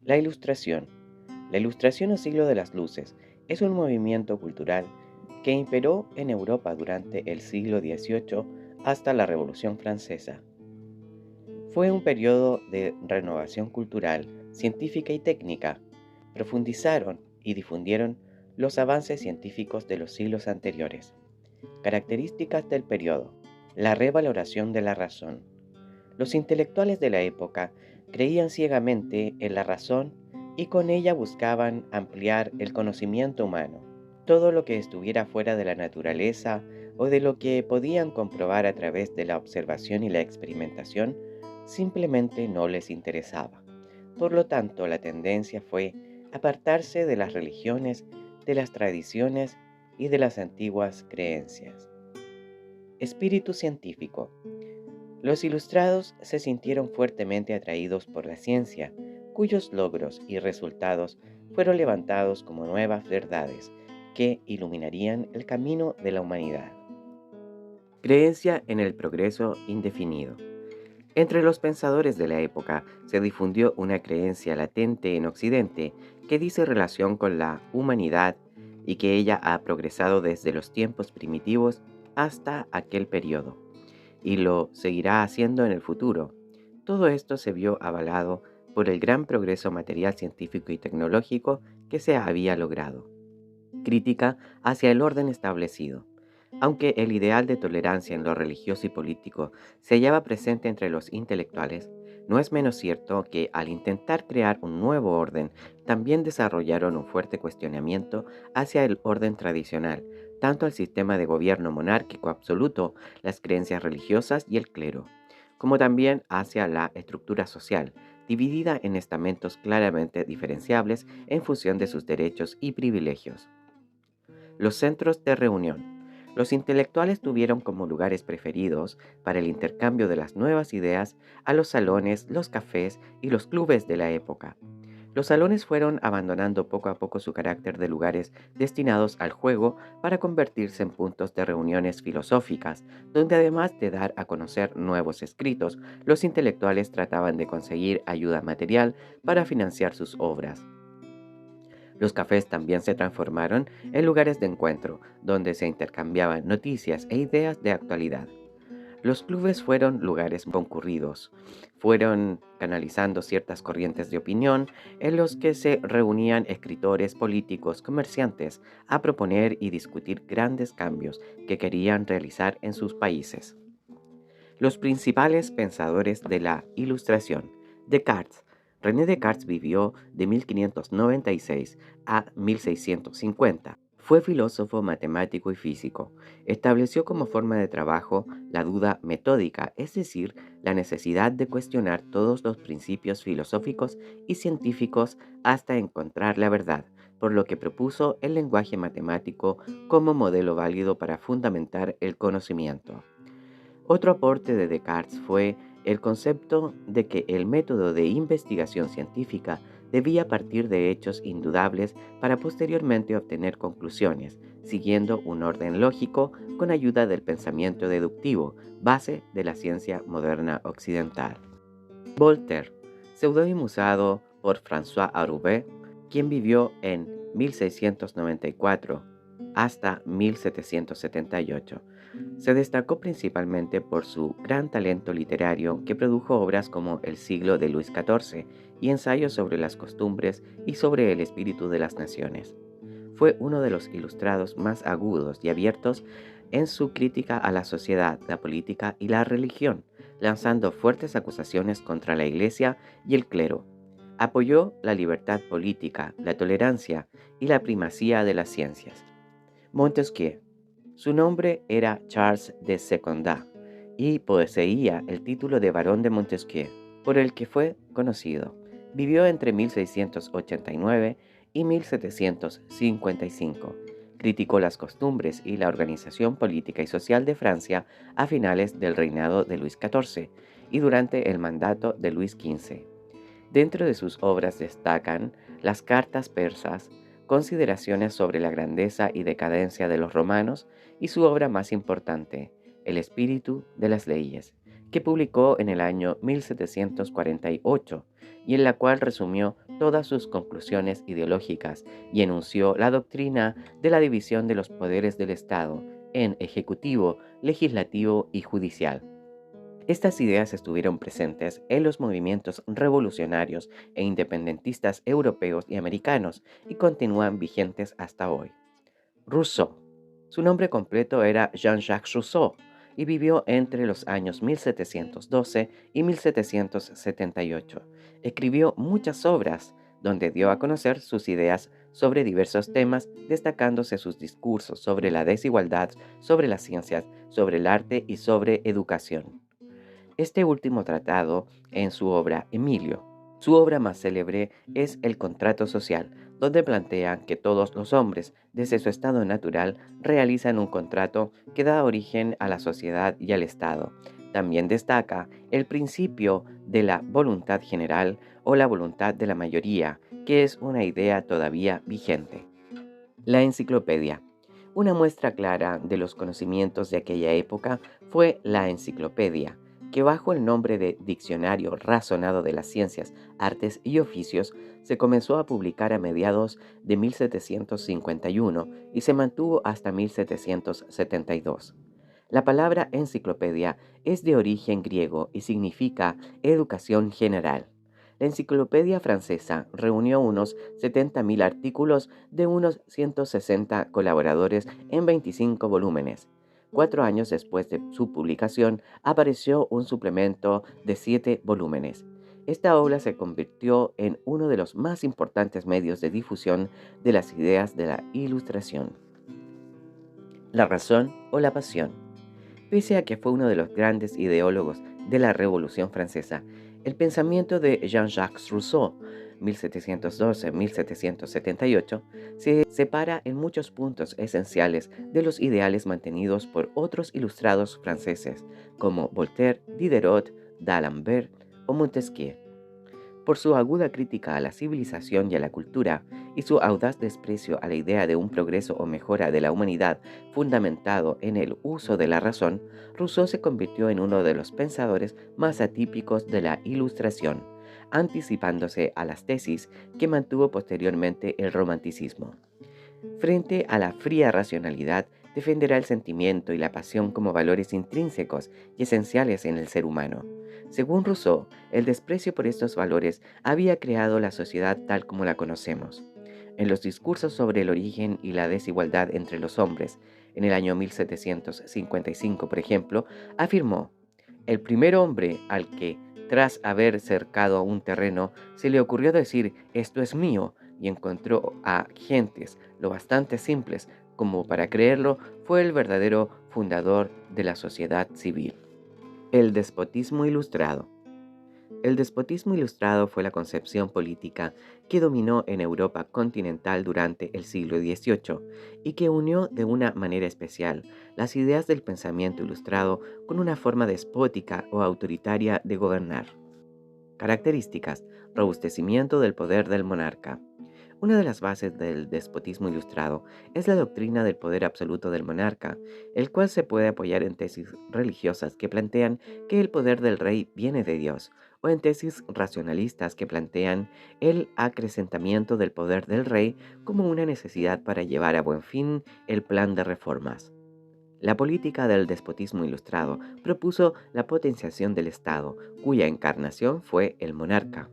La Ilustración. La Ilustración o siglo de las luces es un movimiento cultural que imperó en Europa durante el siglo XVIII hasta la Revolución Francesa. Fue un periodo de renovación cultural, científica y técnica. Profundizaron y difundieron los avances científicos de los siglos anteriores. Características del periodo. La revaloración de la razón. Los intelectuales de la época creían ciegamente en la razón y con ella buscaban ampliar el conocimiento humano. Todo lo que estuviera fuera de la naturaleza o de lo que podían comprobar a través de la observación y la experimentación simplemente no les interesaba. Por lo tanto, la tendencia fue apartarse de las religiones, de las tradiciones y de las antiguas creencias. Espíritu científico. Los ilustrados se sintieron fuertemente atraídos por la ciencia, cuyos logros y resultados fueron levantados como nuevas verdades que iluminarían el camino de la humanidad. Creencia en el progreso indefinido. Entre los pensadores de la época se difundió una creencia latente en Occidente que dice relación con la humanidad y que ella ha progresado desde los tiempos primitivos hasta aquel periodo y lo seguirá haciendo en el futuro. Todo esto se vio avalado por el gran progreso material científico y tecnológico que se había logrado. Crítica hacia el orden establecido. Aunque el ideal de tolerancia en lo religioso y político se hallaba presente entre los intelectuales, no es menos cierto que al intentar crear un nuevo orden, también desarrollaron un fuerte cuestionamiento hacia el orden tradicional, tanto al sistema de gobierno monárquico absoluto, las creencias religiosas y el clero, como también hacia la estructura social, dividida en estamentos claramente diferenciables en función de sus derechos y privilegios. Los centros de reunión. Los intelectuales tuvieron como lugares preferidos para el intercambio de las nuevas ideas a los salones, los cafés y los clubes de la época. Los salones fueron abandonando poco a poco su carácter de lugares destinados al juego para convertirse en puntos de reuniones filosóficas, donde además de dar a conocer nuevos escritos, los intelectuales trataban de conseguir ayuda material para financiar sus obras. Los cafés también se transformaron en lugares de encuentro, donde se intercambiaban noticias e ideas de actualidad. Los clubes fueron lugares concurridos, fueron canalizando ciertas corrientes de opinión en los que se reunían escritores, políticos, comerciantes a proponer y discutir grandes cambios que querían realizar en sus países. Los principales pensadores de la Ilustración. Descartes. René Descartes vivió de 1596 a 1650. Fue filósofo, matemático y físico. Estableció como forma de trabajo la duda metódica, es decir, la necesidad de cuestionar todos los principios filosóficos y científicos hasta encontrar la verdad, por lo que propuso el lenguaje matemático como modelo válido para fundamentar el conocimiento. Otro aporte de Descartes fue el concepto de que el método de investigación científica debía partir de hechos indudables para posteriormente obtener conclusiones, siguiendo un orden lógico con ayuda del pensamiento deductivo, base de la ciencia moderna occidental. Voltaire, seudónimo usado por François Arouet, quien vivió en 1694 hasta 1778. Se destacó principalmente por su gran talento literario que produjo obras como El siglo de Luis XIV y ensayos sobre las costumbres y sobre el espíritu de las naciones. Fue uno de los ilustrados más agudos y abiertos en su crítica a la sociedad, la política y la religión, lanzando fuertes acusaciones contra la Iglesia y el clero. Apoyó la libertad política, la tolerancia y la primacía de las ciencias. Montesquieu. Su nombre era Charles de Secondat y poseía el título de Barón de Montesquieu, por el que fue conocido. Vivió entre 1689 y 1755. Criticó las costumbres y la organización política y social de Francia a finales del reinado de Luis XIV y durante el mandato de Luis XV. Dentro de sus obras destacan las cartas persas, consideraciones sobre la grandeza y decadencia de los romanos y su obra más importante, El espíritu de las leyes, que publicó en el año 1748 y en la cual resumió todas sus conclusiones ideológicas y enunció la doctrina de la división de los poderes del Estado en ejecutivo, legislativo y judicial. Estas ideas estuvieron presentes en los movimientos revolucionarios e independentistas europeos y americanos y continúan vigentes hasta hoy. Rousseau. Su nombre completo era Jean-Jacques Rousseau y vivió entre los años 1712 y 1778. Escribió muchas obras donde dio a conocer sus ideas sobre diversos temas, destacándose sus discursos sobre la desigualdad, sobre las ciencias, sobre el arte y sobre educación. Este último tratado en su obra Emilio. Su obra más célebre es El contrato social, donde plantea que todos los hombres, desde su estado natural, realizan un contrato que da origen a la sociedad y al Estado. También destaca el principio de la voluntad general o la voluntad de la mayoría, que es una idea todavía vigente. La enciclopedia. Una muestra clara de los conocimientos de aquella época fue la enciclopedia, que bajo el nombre de Diccionario Razonado de las Ciencias, Artes y Oficios se comenzó a publicar a mediados de 1751 y se mantuvo hasta 1772. La palabra enciclopedia es de origen griego y significa educación general. La enciclopedia francesa reunió unos 70.000 artículos de unos 160 colaboradores en 25 volúmenes. 4 años después de su publicación, apareció un suplemento de 7 volúmenes. Esta obra se convirtió en uno de los más importantes medios de difusión de las ideas de la Ilustración. La razón o la pasión. Pese a que fue uno de los grandes ideólogos de la Revolución Francesa, el pensamiento de Jean-Jacques Rousseau, 1712-1778, se separa en muchos puntos esenciales de los ideales mantenidos por otros ilustrados franceses, como Voltaire, Diderot, D'Alembert o Montesquieu. Por su aguda crítica a la civilización y a la cultura, y su audaz desprecio a la idea de un progreso o mejora de la humanidad fundamentado en el uso de la razón, Rousseau se convirtió en uno de los pensadores más atípicos de la Ilustración, anticipándose a las tesis que mantuvo posteriormente el romanticismo. Frente a la fría racionalidad, defenderá el sentimiento y la pasión como valores intrínsecos y esenciales en el ser humano. Según Rousseau, el desprecio por estos valores había creado la sociedad tal como la conocemos. En los discursos sobre el origen y la desigualdad entre los hombres, en el año 1755, por ejemplo, afirmó: el primer hombre al que, tras haber cercado un terreno, se le ocurrió decir «esto es mío», y encontró a gentes lo bastante simples como para creerlo, fue el verdadero fundador de la sociedad civil. El despotismo ilustrado. El despotismo ilustrado fue la concepción política que dominó en Europa continental durante el siglo XVIII y que unió de una manera especial las ideas del pensamiento ilustrado con una forma despótica o autoritaria de gobernar. Características: robustecimiento del poder del monarca. Una de las bases del despotismo ilustrado es la doctrina del poder absoluto del monarca, el cual se puede apoyar en tesis religiosas que plantean que el poder del rey viene de Dios, o en tesis racionalistas que plantean el acrecentamiento del poder del rey como una necesidad para llevar a buen fin el plan de reformas. La política del despotismo ilustrado propuso la potenciación del Estado, cuya encarnación fue el monarca.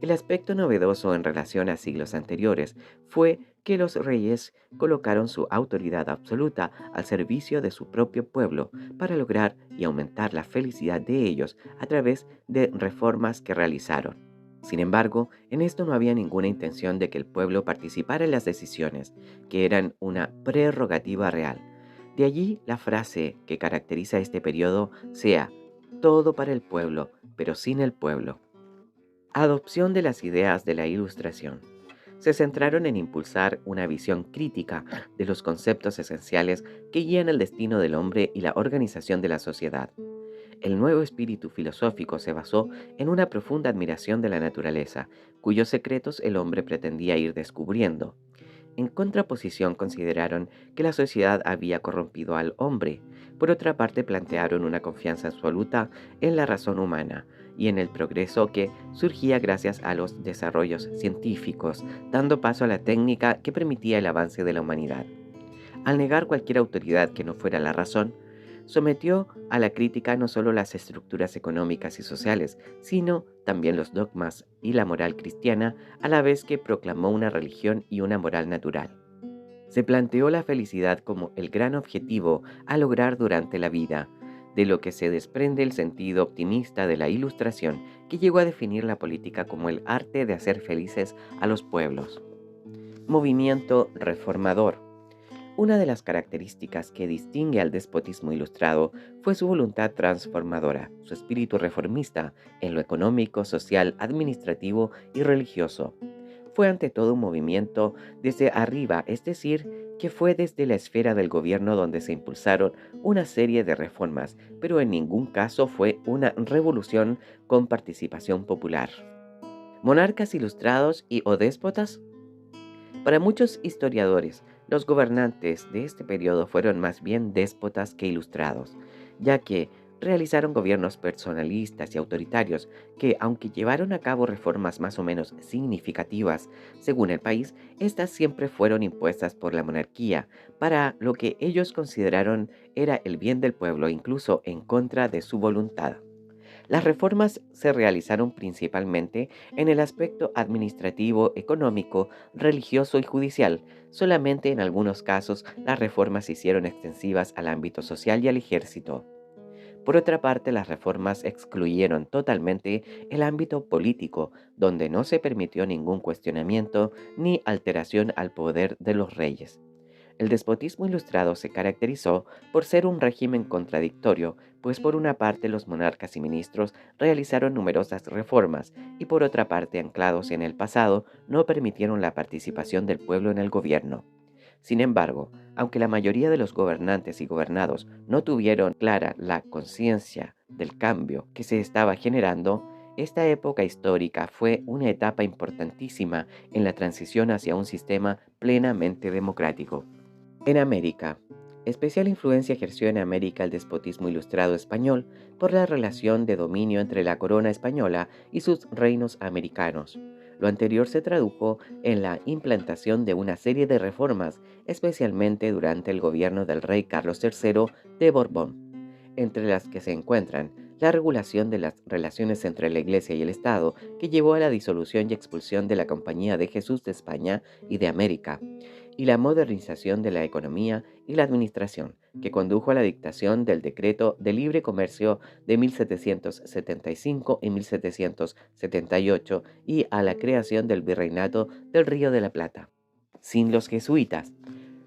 El aspecto novedoso en relación a siglos anteriores fue que los reyes colocaron su autoridad absoluta al servicio de su propio pueblo para lograr y aumentar la felicidad de ellos a través de reformas que realizaron. Sin embargo, en esto no había ninguna intención de que el pueblo participara en las decisiones, que eran una prerrogativa real. De allí la frase que caracteriza este periodo sea «todo para el pueblo, pero sin el pueblo». Adopción de las ideas de la Ilustración. Se centraron en impulsar una visión crítica de los conceptos esenciales que guían el destino del hombre y la organización de la sociedad. El nuevo espíritu filosófico se basó en una profunda admiración de la naturaleza, cuyos secretos el hombre pretendía ir descubriendo. En contraposición, consideraron que la sociedad había corrompido al hombre. Por otra parte, plantearon una confianza absoluta en la razón humana y en el progreso que surgía gracias a los desarrollos científicos, dando paso a la técnica que permitía el avance de la humanidad. Al negar cualquier autoridad que no fuera la razón, sometió a la crítica no solo las estructuras económicas y sociales, sino también los dogmas y la moral cristiana, a la vez que proclamó una religión y una moral natural. Se planteó la felicidad como el gran objetivo a lograr durante la vida, de lo que se desprende el sentido optimista de la Ilustración, que llegó a definir la política como el arte de hacer felices a los pueblos. Movimiento reformador. Una de las características que distingue al despotismo ilustrado fue su voluntad transformadora, su espíritu reformista en lo económico, social, administrativo y religioso. Fue ante todo un movimiento desde arriba, es decir, que fue desde la esfera del gobierno donde se impulsaron una serie de reformas, pero en ningún caso fue una revolución con participación popular. Monarcas ilustrados y o déspotas. Para muchos historiadores, los gobernantes de este periodo fueron más bien déspotas que ilustrados, ya que realizaron gobiernos personalistas y autoritarios que, aunque llevaron a cabo reformas más o menos significativas según el país, estas siempre fueron impuestas por la monarquía para lo que ellos consideraron era el bien del pueblo, incluso en contra de su voluntad. Las reformas se realizaron principalmente en el aspecto administrativo, económico, religioso y judicial. Solamente en algunos casos las reformas se hicieron extensivas al ámbito social y al ejército. Por otra parte, las reformas excluyeron totalmente el ámbito político, donde no se permitió ningún cuestionamiento ni alteración al poder de los reyes. El despotismo ilustrado se caracterizó por ser un régimen contradictorio, pues por una parte los monarcas y ministros realizaron numerosas reformas y por otra parte, anclados en el pasado, no permitieron la participación del pueblo en el gobierno. Sin embargo, aunque la mayoría de los gobernantes y gobernados no tuvieron clara la conciencia del cambio que se estaba generando, esta época histórica fue una etapa importantísima en la transición hacia un sistema plenamente democrático. En América. Especial influencia ejerció en América el despotismo ilustrado español por la relación de dominio entre la corona española y sus reinos americanos. Lo anterior se tradujo en la implantación de una serie de reformas, especialmente durante el gobierno del rey Carlos III de Borbón, entre las que se encuentran la regulación de las relaciones entre la Iglesia y el Estado, que llevó a la disolución y expulsión de la Compañía de Jesús de España y de América, y la modernización de la economía y la administración, que condujo a la dictación del Decreto de Libre Comercio de 1775 y 1778 y a la creación del Virreinato del Río de la Plata. Sin los jesuitas.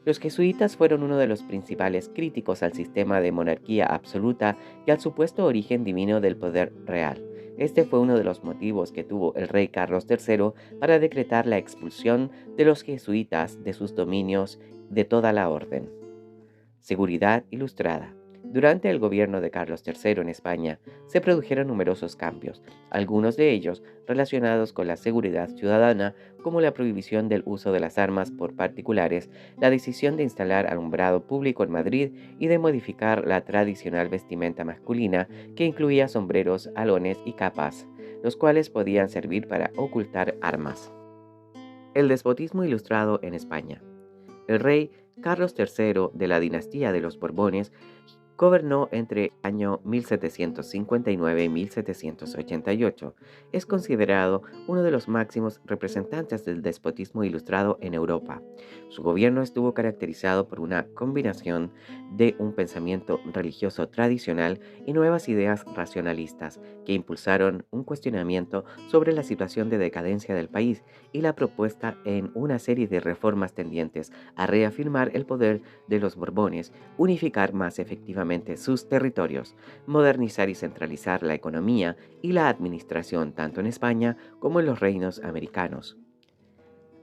Los jesuitas fueron uno de los principales críticos al sistema de monarquía absoluta y al supuesto origen divino del poder real. Este fue uno de los motivos que tuvo el rey Carlos III para decretar la expulsión de los jesuitas de sus dominios de toda la orden. Seguridad ilustrada. Durante el gobierno de Carlos III en España se produjeron numerosos cambios, algunos de ellos relacionados con la seguridad ciudadana, como la prohibición del uso de las armas por particulares, la decisión de instalar alumbrado público en Madrid y de modificar la tradicional vestimenta masculina que incluía sombreros, alones y capas, los cuales podían servir para ocultar armas. El despotismo ilustrado en España. El rey Carlos III de la dinastía de los Borbones gobernó entre el año 1759 y 1788. Es considerado uno de los máximos representantes del despotismo ilustrado en Europa. Su gobierno estuvo caracterizado por una combinación de un pensamiento religioso tradicional y nuevas ideas racionalistas que impulsaron un cuestionamiento sobre la situación de decadencia del país y la propuesta en una serie de reformas tendientes a reafirmar el poder de los Borbones, unificar más efectivamente sus territorios, modernizar y centralizar la economía y la administración tanto en España como en los reinos americanos.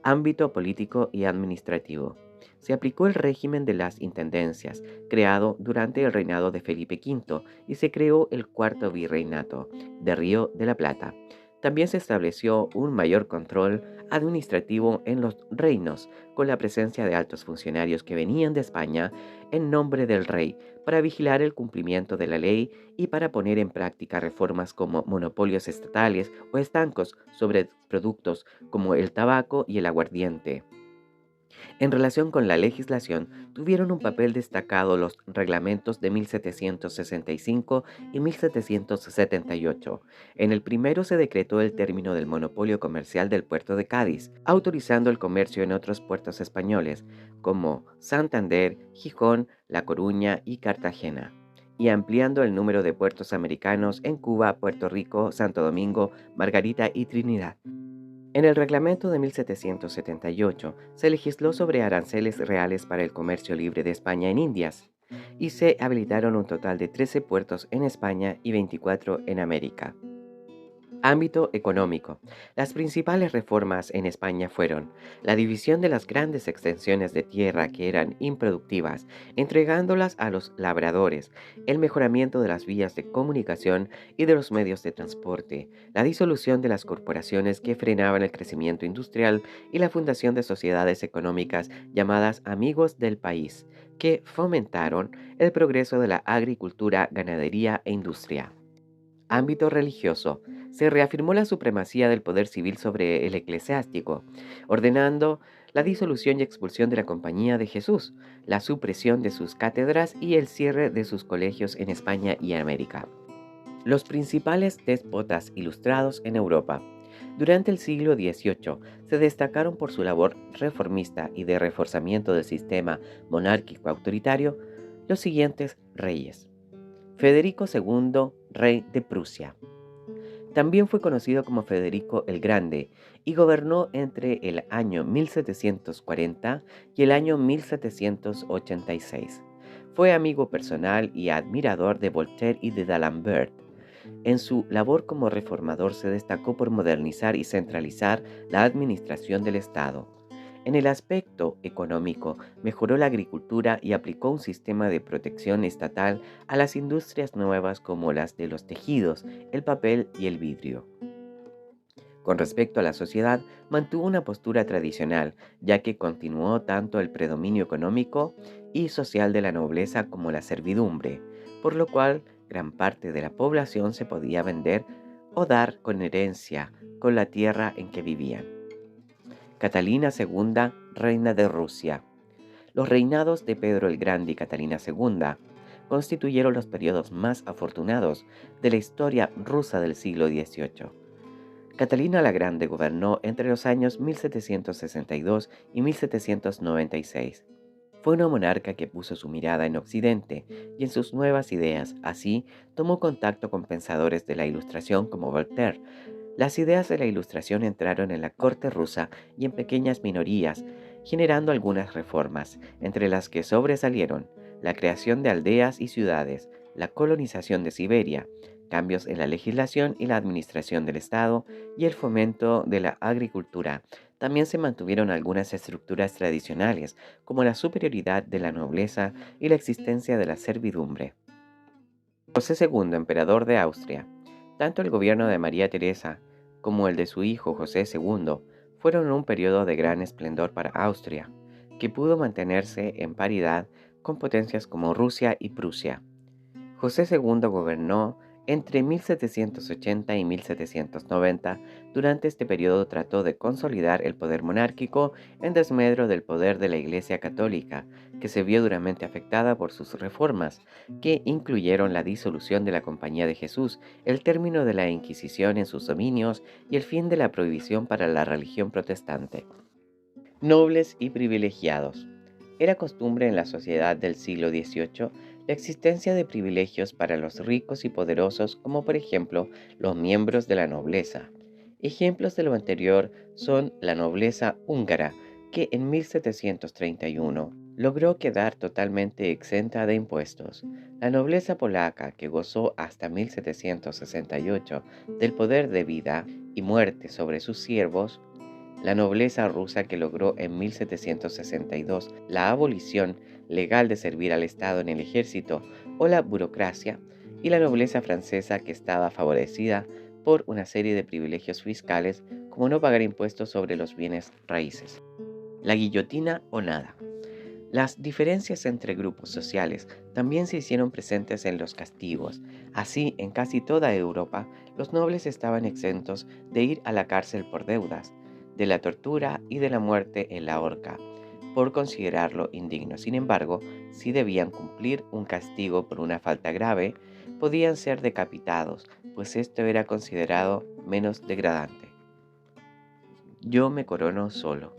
Ámbito político y administrativo. Se aplicó el régimen de las intendencias, creado durante el reinado de Felipe V, y se creó el cuarto virreinato de Río de la Plata. También se estableció un mayor control administrativo en los reinos, con la presencia de altos funcionarios que venían de España en nombre del rey para vigilar el cumplimiento de la ley y para poner en práctica reformas como monopolios estatales o estancos sobre productos como el tabaco y el aguardiente. En relación con la legislación, tuvieron un papel destacado los reglamentos de 1765 y 1778. En el primero se decretó el término del monopolio comercial del puerto de Cádiz, autorizando el comercio en otros puertos españoles, como Santander, Gijón, La Coruña y Cartagena, y ampliando el número de puertos americanos en Cuba, Puerto Rico, Santo Domingo, Margarita y Trinidad. En el reglamento de 1778 se legisló sobre aranceles reales para el comercio libre de España en Indias y se habilitaron un total de 13 puertos en España y 24 en América. Ámbito económico. Las principales reformas en España fueron la división de las grandes extensiones de tierra que eran improductivas, entregándolas a los labradores, el mejoramiento de las vías de comunicación y de los medios de transporte, la disolución de las corporaciones que frenaban el crecimiento industrial y la fundación de sociedades económicas llamadas Amigos del País, que fomentaron el progreso de la agricultura, ganadería e industria. Ámbito religioso. Se reafirmó la supremacía del poder civil sobre el eclesiástico, ordenando la disolución y expulsión de la Compañía de Jesús, la supresión de sus cátedras y el cierre de sus colegios en España y América. Los principales déspotas ilustrados en Europa. Durante el siglo XVIII se destacaron por su labor reformista y de reforzamiento del sistema monárquico autoritario los siguientes reyes. Federico II, rey de Prusia. También fue conocido como Federico el Grande y gobernó entre el año 1740 y el año 1786. Fue amigo personal y admirador de Voltaire y de D'Alembert. En su labor como reformador se destacó por modernizar y centralizar la administración del Estado. En el aspecto económico, mejoró la agricultura y aplicó un sistema de protección estatal a las industrias nuevas como las de los tejidos, el papel y el vidrio. Con respecto a la sociedad, mantuvo una postura tradicional, ya que continuó tanto el predominio económico y social de la nobleza como la servidumbre, por lo cual gran parte de la población se podía vender o dar con herencia con la tierra en que vivían. Catalina II, reina de Rusia. Los reinados de Pedro el Grande y Catalina II constituyeron los periodos más afortunados de la historia rusa del siglo XVIII. Catalina la Grande gobernó entre los años 1762 y 1796. Fue una monarca que puso su mirada en Occidente y en sus nuevas ideas. Así, tomó contacto con pensadores de la Ilustración como Voltaire. Las ideas de la Ilustración entraron en la corte rusa y en pequeñas minorías, generando algunas reformas, entre las que sobresalieron la creación de aldeas y ciudades, la colonización de Siberia, cambios en la legislación y la administración del Estado y el fomento de la agricultura. También se mantuvieron algunas estructuras tradicionales, como la superioridad de la nobleza y la existencia de la servidumbre. José II, emperador de Austria. Tanto el gobierno de María Teresa como el de su hijo José II fueron un periodo de gran esplendor para Austria, que pudo mantenerse en paridad con potencias como Rusia y Prusia. José II gobernó entre 1780 y 1790. Durante este periodo trató de consolidar el poder monárquico en desmedro del poder de la Iglesia Católica, que se vio duramente afectada por sus reformas, que incluyeron la disolución de la Compañía de Jesús, el término de la Inquisición en sus dominios y el fin de la prohibición para la religión protestante. Nobles y privilegiados. Era costumbre en la sociedad del siglo XVIII la existencia de privilegios para los ricos y poderosos, como por ejemplo los miembros de la nobleza. Ejemplos de lo anterior son la nobleza húngara, que en 1731 logró quedar totalmente exenta de impuestos. La nobleza polaca, que gozó hasta 1768 del poder de vida y muerte sobre sus siervos. La nobleza rusa, que logró en 1762 la abolición legal de servir al Estado en el ejército o la burocracia, y la nobleza francesa, que estaba favorecida por una serie de privilegios fiscales como no pagar impuestos sobre los bienes raíces. La guillotina o nada. Las diferencias entre grupos sociales también se hicieron presentes en los castigos. Así, en casi toda Europa, los nobles estaban exentos de ir a la cárcel por deudas, de la tortura y de la muerte en la horca, por considerarlo indigno. Sin embargo, si debían cumplir un castigo por una falta grave, podían ser decapitados, pues esto era considerado menos degradante. Yo me corono solo.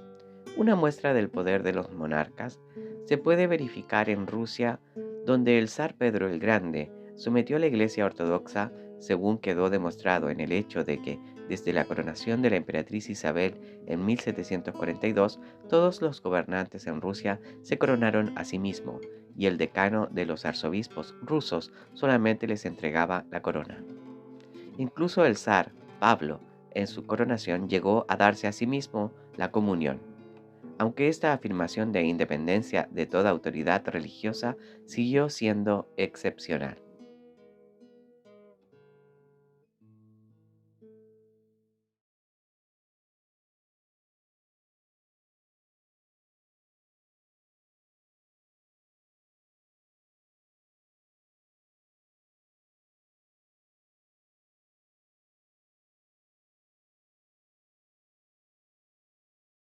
Una muestra del poder de los monarcas se puede verificar en Rusia, donde el zar Pedro el Grande sometió a la Iglesia Ortodoxa, según quedó demostrado en el hecho de que, desde la coronación de la emperatriz Isabel en 1742, todos los gobernantes en Rusia se coronaron a sí mismos, y el decano de los arzobispos rusos solamente les entregaba la corona. Incluso el zar Pablo, en su coronación, llegó a darse a sí mismo la comunión, aunque esta afirmación de independencia de toda autoridad religiosa siguió siendo excepcional.